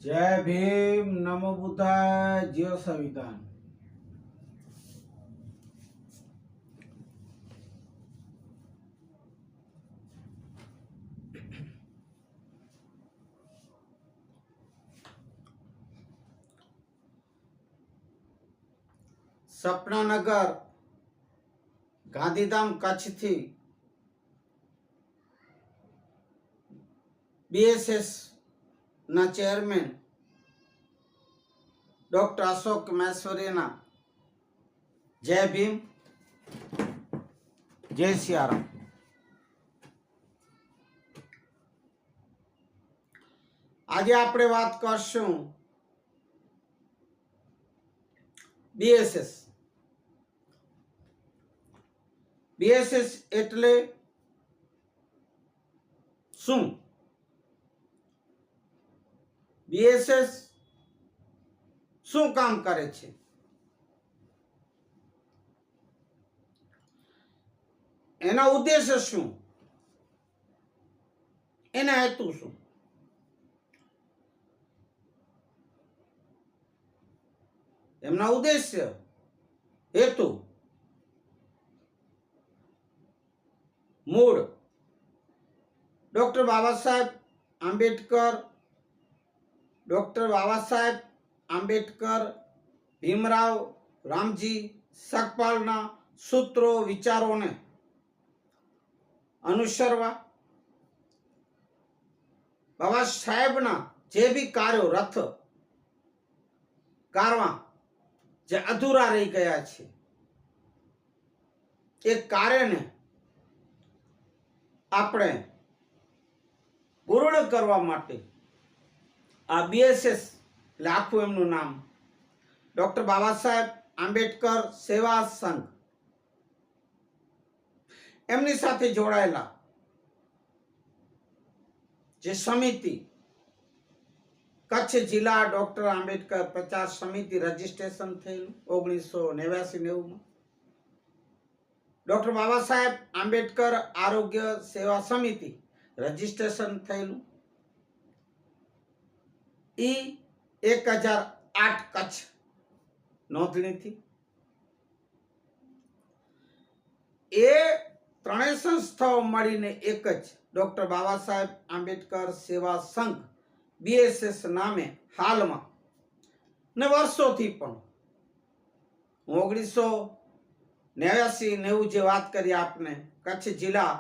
જય ભીમ, નમો બુદ્ધાય, જય સંવિધાન. સપનાનગર ગાંધીધામ કચ્છથી બીએસએસ ના ચેરમેન ડોક્ટર અશોક મહેશ્વરીના જય ભીમ, જય સિયારામ. આજે આપણે વાત કરશું બીએસએસ. બીએસએસ એટલે શું? બીએસએસ શું કામ કરે છે? એના ઉદ્દેશ્ય શું? એના હેતુ શું? એમના ઉદ્દેશ્ય, હેતુ, મૂળ ડોક્ટર બાબા સાહેબ આંબેડકર, ભીમરાવ રામજી સકપાલના સૂત્રો, વિચારોને અનુસરવા, બાબા સાહેબના જે બી કાર્યો રથ કરવા જે અધૂરા રહી ગયા છે એ કાર્યને આપણે પૂર્ણ કરવા માટે આ બીએસએસ એટલે આખું એમનું નામ ડોક્ટર બાબા સાહેબ આંબેડકર સેવા સંઘ, એમની સાથે જોડાયેલા જે સમિતિ કચ્છ જિલ્લા ડોક્ટર આંબેડકર પ્રચાર સમિતિ રજીસ્ટ્રેશન થયેલું 1989-90 ડોક્ટર બાબા સાહેબ આંબેડકર આરોગ્ય સેવા સમિતિ રજીસ્ટ્રેશન થયેલું 1008 કચ્છ નોંધણીથી. એ ત્રણેય સંસ્થાઓ મળીને એક જ ડોક્ટર બાબા સાહેબ આંબેડકર સેવા સંઘ બીએસએસ નામે હાલમાં ને વર્ષોથી પણ 1989-90 જે વાત કરી આપને કચ્છ જિલ્લા